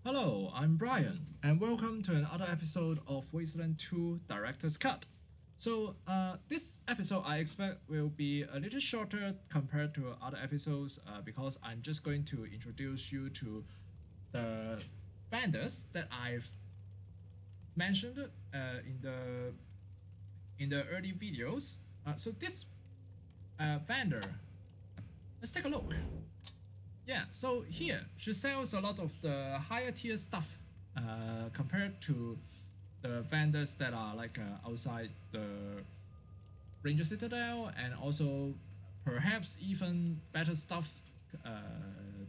Hello, I'm Brian, and welcome to another episode of Wasteland 2 Director's Cut. This episode I expect will be a little shorter compared to other episodes because I'm just going to introduce you to the vendors that I've mentioned in the early videos. This vendor, let's take a look. Yeah, so here she sells a lot of the higher tier stuff compared to the vendors that are like outside the Ranger Citadel, and also perhaps even better stuff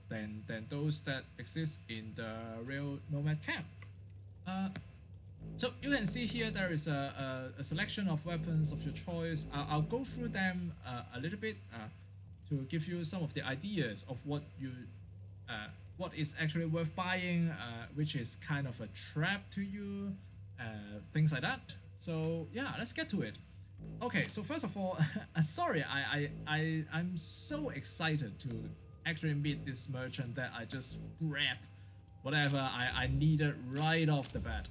than those that exist in the real Nomad camp. Uh, so you can see here there is a selection of weapons of your choice. I'll go through them a little bit to give you some of the ideas of what is actually worth buying, which is kind of a trap to you, things like that. So yeah, let's get to it. Okay, so first of all, sorry, I'm so excited to actually meet this merchant that I just grabbed whatever I needed right off the bat.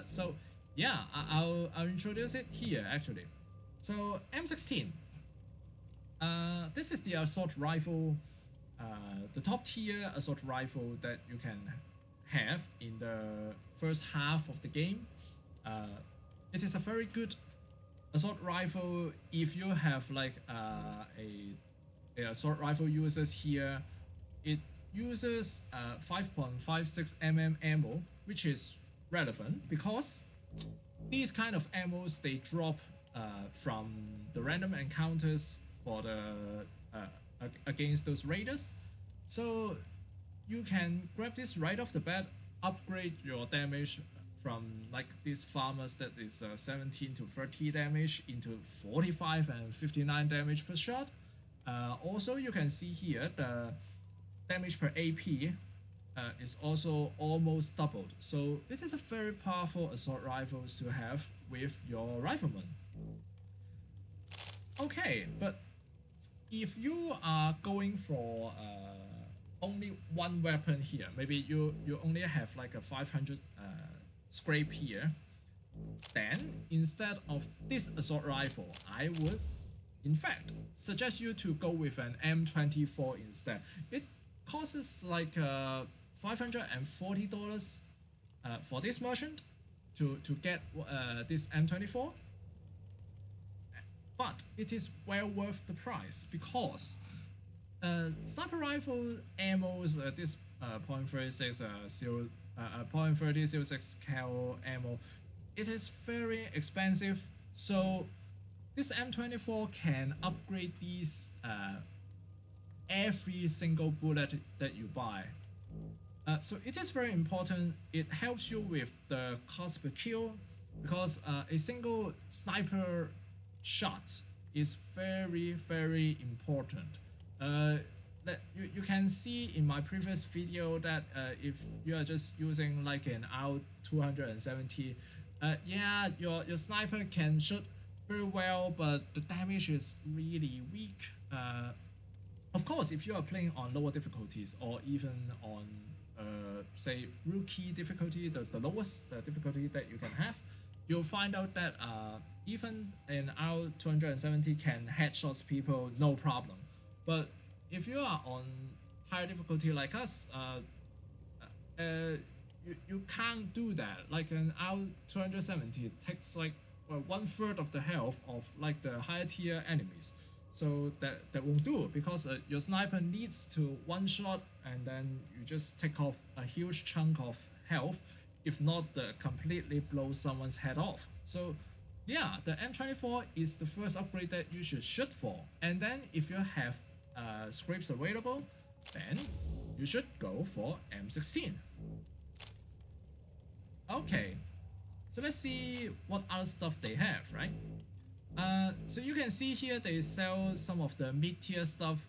So yeah, I'll introduce it here actually. So M16. This is the assault rifle, the top tier assault rifle that you can have in the first half of the game. It is a very good assault rifle if you have like a assault rifle users here. It uses 5.56 ammo, which is relevant because these kind of ammos they drop from the random encounters for the against those raiders. So you can grab this right off the bat, upgrade your damage from like these farmers that is 17 to 30 damage into 45 and 59 damage per shot. Also, you can see here the damage per AP is also almost doubled. So it is a very powerful assault rifles to have with your rifleman. Okay, but if you are going for only one weapon here, maybe you only have like a 500 scrape here, then instead of this assault rifle, I would in fact suggest you to go with an M24 instead. It costs like $540 for this merchant to get this M24, but it is well worth the price because sniper rifle ammos, this .36 .30 cal ammo, it is very expensive. So this M24 can upgrade these every single bullet that you buy. So it is very important. It helps you with the cost per kill because a single sniper shot is very important. That you can see in my previous video that if you are just using like an R270, yeah, your sniper can shoot very well, but the damage is really weak. Of course, if you are playing on lower difficulties or even on say rookie difficulty, the lowest difficulty that you can have, you'll find out that even an R270 can headshots people no problem. But if you are on higher difficulty like us, you can't do that. Like an R270 takes like one third of the health of like the higher tier enemies. So that won't do because your sniper needs to one shot and then you just take off a huge chunk of health, if not completely blow someone's head off. So yeah, the M24 is the first upgrade that you should shoot for. And then if you have scripts available, then you should go for M16. Okay, so let's see what other stuff they have, right? So you can see here they sell some of the mid-tier stuff.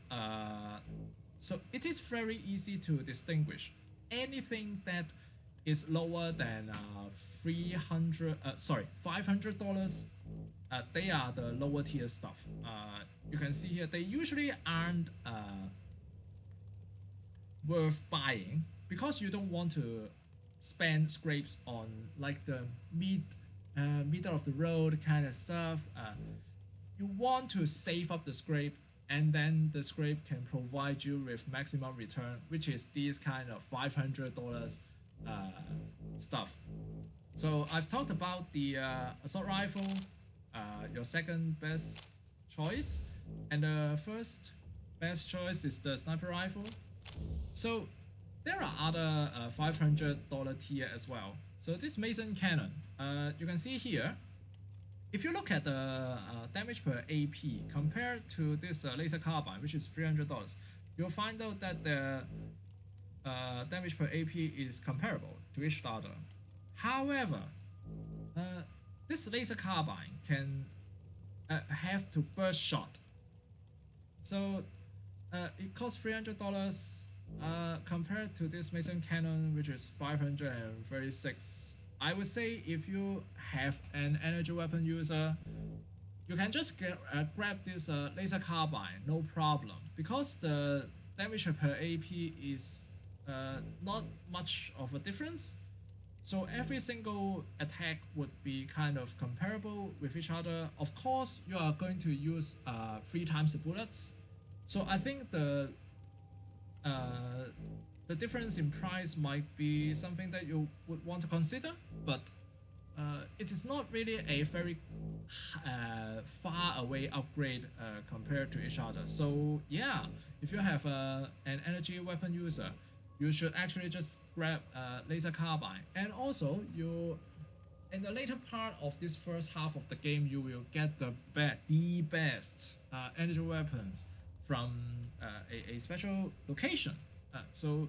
So it is very easy to distinguish anything that is lower than $500. They are the lower tier stuff. You can see here they usually aren't worth buying because you don't want to spend scrapes on like the middle of the road kind of stuff. You want to save up the scrape, and then the scrape can provide you with maximum return, which is these kind of $500 stuff. So I've talked about the assault rifle, your second best choice, and the first best choice is the sniper rifle. So there are other $500 tier as well. So this Mason cannon, you can see here, if you look at the damage per AP compared to this laser carbine, which is $300, you'll find out that the damage per AP is comparable to each other. However, this laser carbine can have to burst shot. So it costs $300 compared to this Mason cannon, which is 536. I would say if you have an energy weapon user, you can just grab this laser carbine, no problem, because the damage per AP is not much of a difference. So every single attack would be kind of comparable with each other. Of course, you are going to use 3 times the bullets. So I think the difference in price might be something that you would want to consider, but it is not really a very far away upgrade compared to each other. So yeah, if you have an energy weapon user, you should actually just grab laser carbine. And also, you in the later part of this first half of the game, you will get the best energy weapons from a special location. So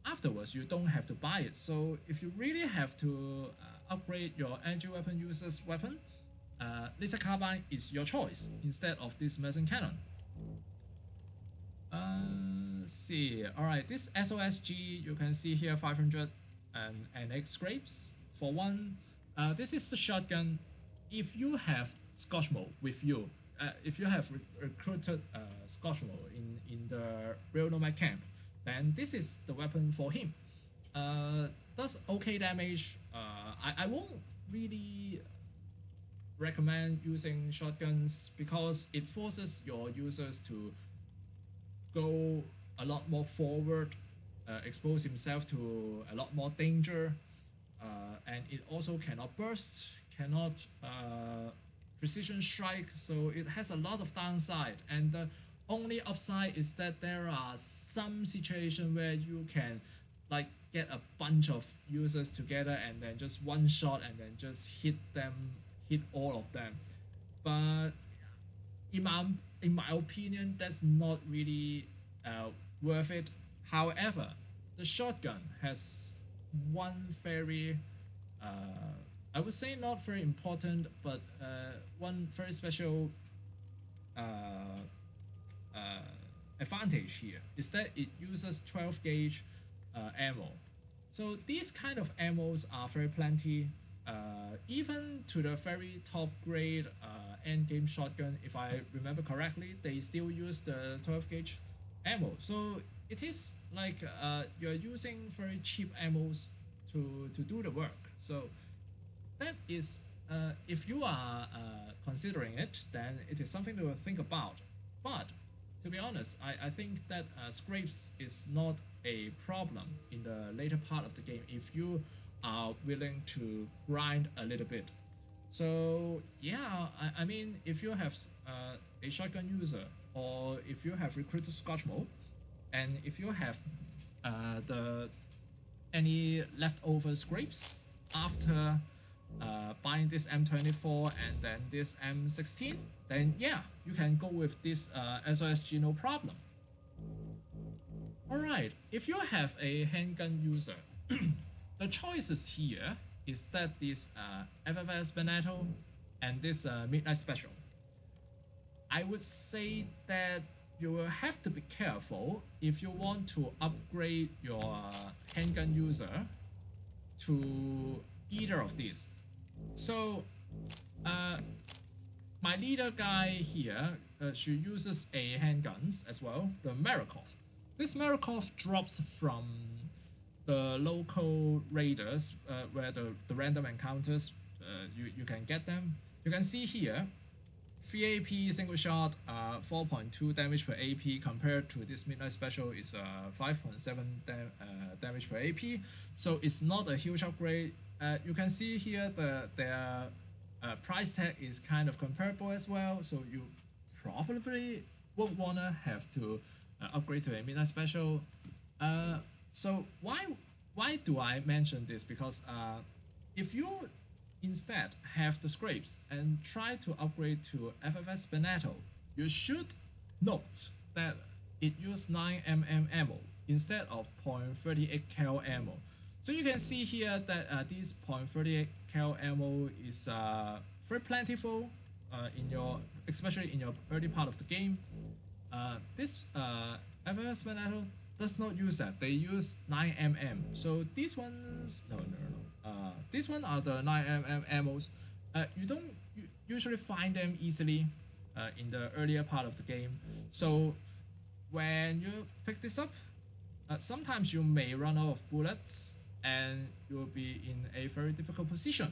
afterwards, you don't have to buy it. So if you really have to upgrade your energy weapon user's weapon, laser carbine is your choice instead of this Mason cannon. Let's see. Alright, this SOSG, you can see here 500 and 8 scrapes for one. This is the shotgun. If you have Scotchmo with you, if you have recruited Scotchmo in the real nomad camp, then this is the weapon for him. Does okay damage. I won't really recommend using shotguns because it forces your users to go a lot more forward, expose himself to a lot more danger, and it also cannot burst, cannot precision strike, so it has a lot of downside. And the only upside is that there are some situations where you can like get a bunch of users together and then just one shot and then just hit all of them. But in my opinion, that's not really worth it. However, the shotgun has one very I would say not very important, but one very special advantage here is that it uses 12 gauge ammo. So these kind of ammos are very plenty. Even to the very top grade end game shotgun, if I remember correctly, they still use the 12 gauge ammo. So it is like you're using very cheap ammos to do the work. So that is, if you are considering it, then it is something to think about. But to be honest, I think that scrapes is not a problem in the later part of the game if you are willing to grind a little bit. So yeah, I mean, if you have a shotgun user, or if you have recruited Scotchmo, and if you have any leftover scrapes after buying this M24 and then this M16, then yeah, you can go with this SOSG, no problem. Alright, if you have a handgun user, the choices here is that this FFS Veneto and this Midnight Special. I would say that you will have to be careful if you want to upgrade your handgun user to either of these. So my leader guy here, she uses a handguns as well, the Marakov. This Marakov drops from the local raiders where the random encounters you can get them. You can see here 3 AP single shot, 4.2 damage per AP compared to this Midnight Special is 5.7 damage per AP. So it's not a huge upgrade. You can see here their price tag is kind of comparable as well. So you probably won't wanna have to upgrade to a Midnight Special. So why do I mention this? Because if you instead have the scrapes and try to upgrade to FFS Benato, you should note that it used 9mm ammo instead of .38 cal ammo. So you can see here that this .38 cal ammo is very plentiful in your, especially in your early part of the game. This FFS Benato does not use that. They use 9mm. So these ones, no. These one are the 9mm ammos. You don't usually find them easily in the earlier part of the game. So when you pick this up, sometimes you may run out of bullets and you'll be in a very difficult position.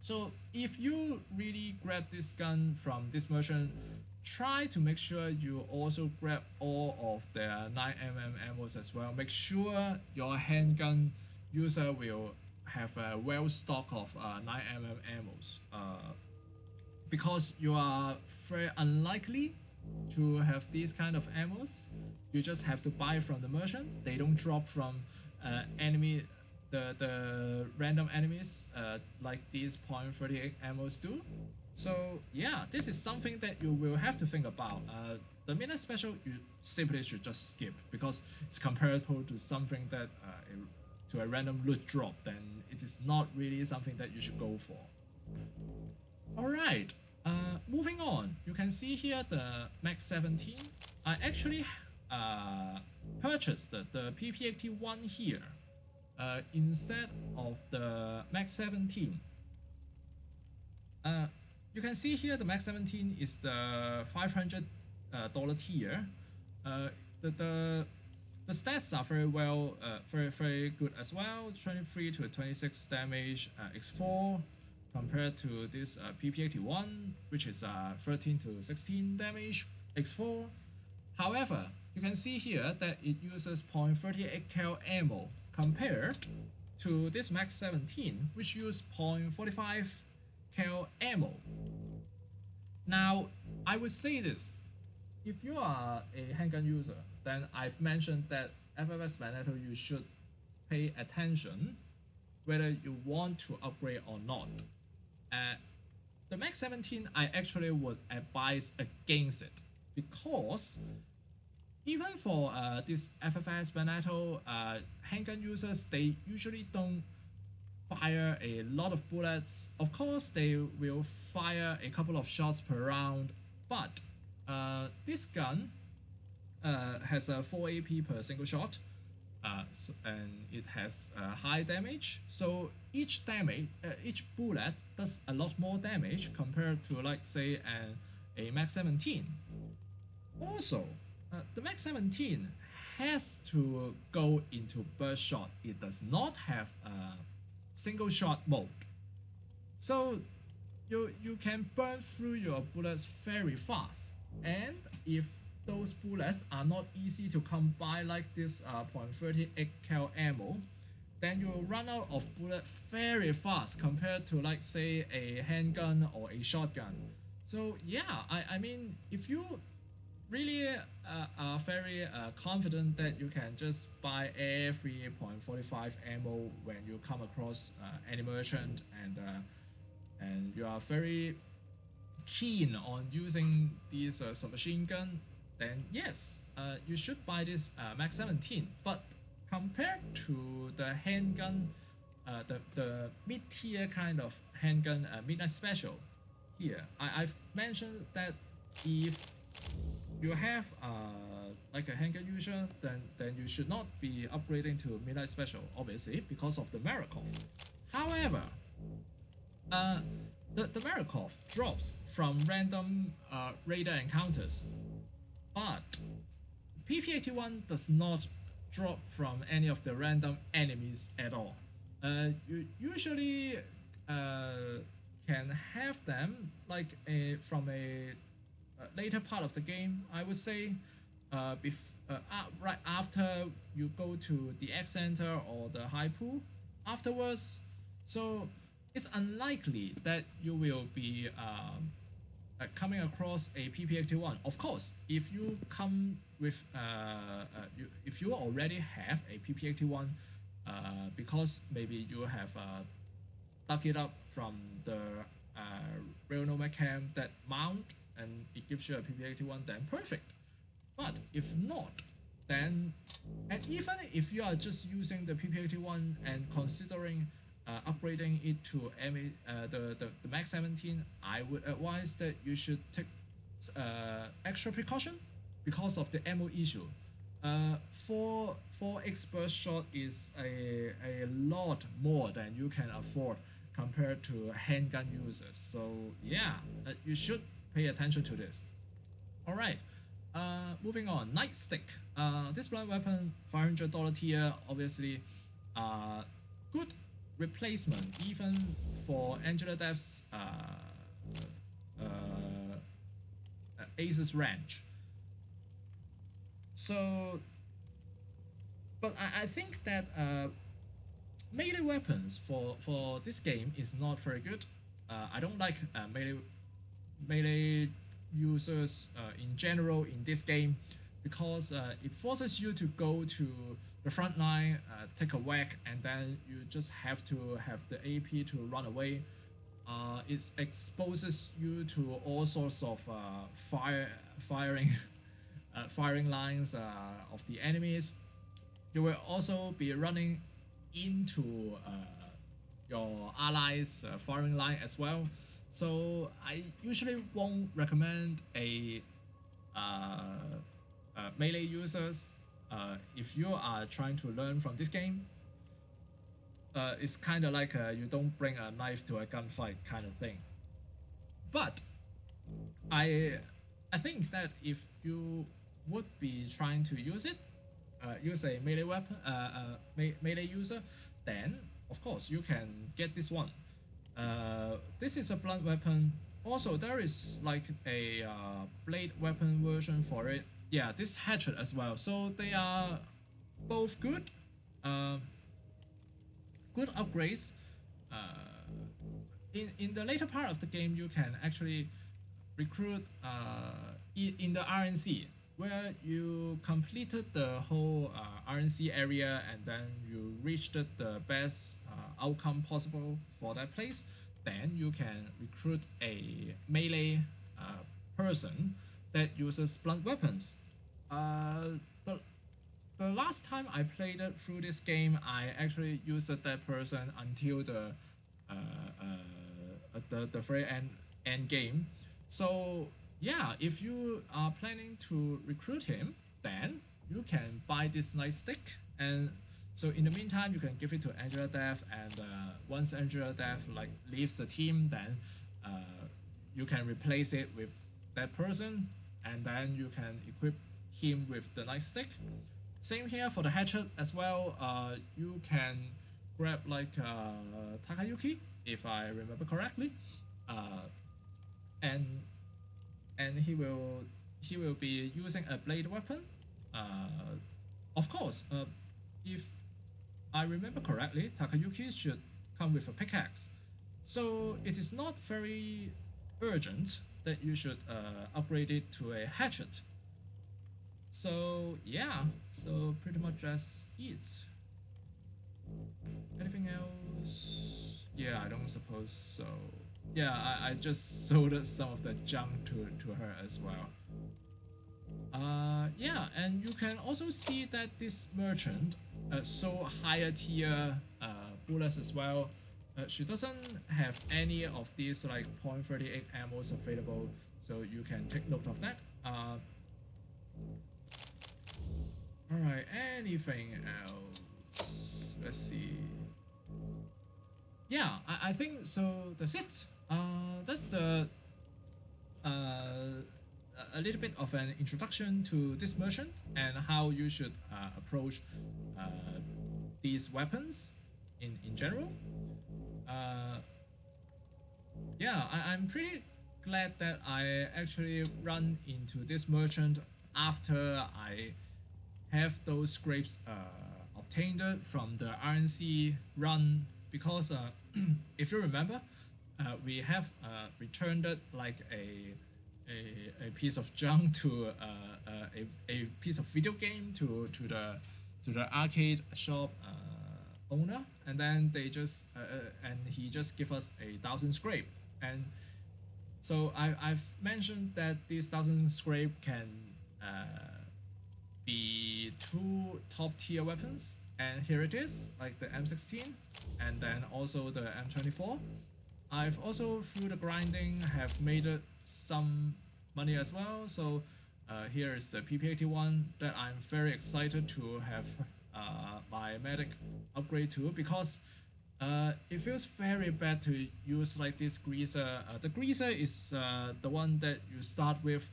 So if you really grab this gun from this merchant, try to make sure you also grab all of their 9mm ammos as well. Make sure your handgun user will have a well stock of 9mm ammos, because you are very unlikely to have these kind of ammos. You just have to buy from the merchant. They don't drop from the random enemies like these .38 ammos do. So yeah, this is something that you will have to think about. The Midnight Special you simply should just skip because it's comparable to something that to a random loot drop, then it is not really something that you should go for. Alright, moving on, you can see here the Max 17. I actually purchased the PP81 here instead of the Max 17. You can see here the Max 17 is the $500 tier. The stats are very well, very good as well. 23 to 26 damage X4 compared to this PP81, which is 13 to 16 damage X4. However, you can see here that it uses .38 cal ammo compared to this Max 17, which uses .45 cal ammo. Now, I would say this. If you are a handgun user, then I've mentioned that FFS Benato you should pay attention whether you want to upgrade or not. The Max 17 I actually would advise against it because even for this FFS Benato handgun users, they usually don't fire a lot of bullets. Of course, they will fire a couple of shots per round, but this gun has a 4 AP per single shot, and it has high damage. So each bullet does a lot more damage compared to, like, say, a Max 17. Also, the Max 17 has to go into burst shot. It does not have a single shot mode. So you can burn through your bullets very fast. And if those bullets are not easy to come by like this .38 cal ammo, then you'll run out of bullets very fast compared to, like, say, a handgun or a shotgun. So yeah, I mean, if you really are very confident that you can just buy every .45 ammo when you come across any merchant, and you are very keen on using this submachine gun, then yes, you should buy this Max 17. But compared to the handgun, the mid-tier kind of handgun Midnight Special here, I've mentioned that if you have like a handgun user, then you should not be upgrading to Midnight Special, obviously, because of the Marakov. However, the Marakov drops from random raider encounters, but PP81 does not drop from any of the random enemies at all. You usually can have them like from a later part of the game, I would say, right after you go to the X Center or the High Pool afterwards. So it's unlikely that you will be coming across a PP81. Of course, if you come with if you already have a PP81, because maybe you have dug it up from the Real Nomad camp that mount and it gives you a PP81, then perfect. But if not, then, and even if you are just using the PP81 and considering upgrading it to the Max 17, I would advise that you should take extra precaution because of the ammo issue. For expert shot is a lot more than you can afford compared to handgun users. So yeah, you should pay attention to this. All right. Moving on, nightstick. This blunt weapon, $500 tier, obviously, good replacement even for Angela Death's Ace's range. So, but I think that melee weapons for this game is not very good. I don't like melee users in general in this game because it forces you to go to the front line, take a whack, and then you just have to have the AP to run away. It exposes you to all sorts of firing firing lines of the enemies. You will also be running into your allies' firing line as well. So I usually won't recommend a melee users if you are trying to learn from this game. It's kind of like you don't bring a knife to a gunfight kind of thing. But I think that if you would be trying to use it, use a melee weapon, melee user, then of course you can get this one. This is a blunt weapon. Also, there is like a blade weapon version for it. Yeah, this hatchet as well. So they are both good, good upgrades. In the later part of the game, you can actually recruit in the RNC, where you completed the whole RNC area and then you reached the best outcome possible for that place. Then you can recruit a melee person that uses blunt weapons. The last time I played it through this game, I actually used that person until the very end game. So yeah, if you are planning to recruit him, then you can buy this nightstick, and so in the meantime you can give it to Angela Death, and once Angela Death like leaves the team, then you can replace it with that person, and then you can equip him with the nightstick. Same here for the hatchet as well. You can grab like Takayuki, if I remember correctly, and he will be using a blade weapon. Of course, if I remember correctly, Takayuki should come with a pickaxe. So it is not very urgent that you should upgrade it to a hatchet. So yeah, so pretty much that's it. Anything else? Yeah, I don't suppose so. Yeah, I just sold some of the junk to her as well. Yeah, and you can also see that this merchant sold higher tier bullets as well. She doesn't have any of these like .38 ammos available, so you can take note of that. Alright, anything else? Let's see. Yeah, I think so. That's it. That's the a little bit of an introduction to this merchant and how you should approach these weapons in general. Yeah, I'm pretty glad that I actually run into this merchant after I have those scrapes obtained from the RNC run, because if you remember, we have returned it like a piece of junk to a piece of video game to the arcade shop owner, and then they just and he just give us 1,000 scrape. And so I've mentioned that these 1,000 scrape can be 2 top tier weapons, and here it is, like the M16 and then also the M24. I've also, through the grinding, have made it some money as well. So here is the PP81 that I'm very excited to have my medic upgrade to, because it feels very bad to use like this greaser. The greaser is the one that you start with.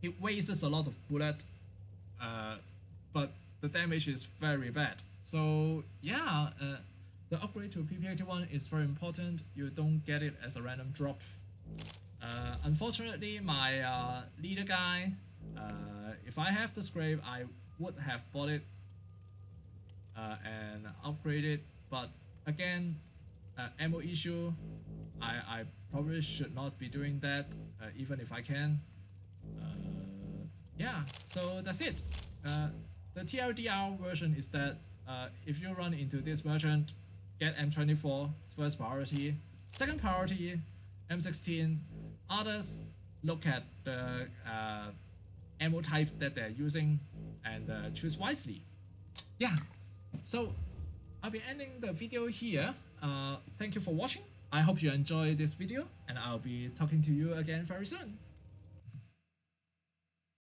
It wastes a lot of bullet, but the damage is very bad. So yeah, the upgrade to PP81 is very important. You don't get it as a random drop. Unfortunately, my leader guy, if I have the scrape, I would have bought it and upgraded. But again, ammo issue, I probably should not be doing that, even if I can. Yeah, so that's it. The TLDR version is that if you run into this merchant, get M24 first priority. Second priority, M16. Others, look at the ammo type that they're using and choose wisely. Yeah, so I'll be ending the video here. Thank you for watching. I hope you enjoyed this video, and I'll be talking to you again very soon.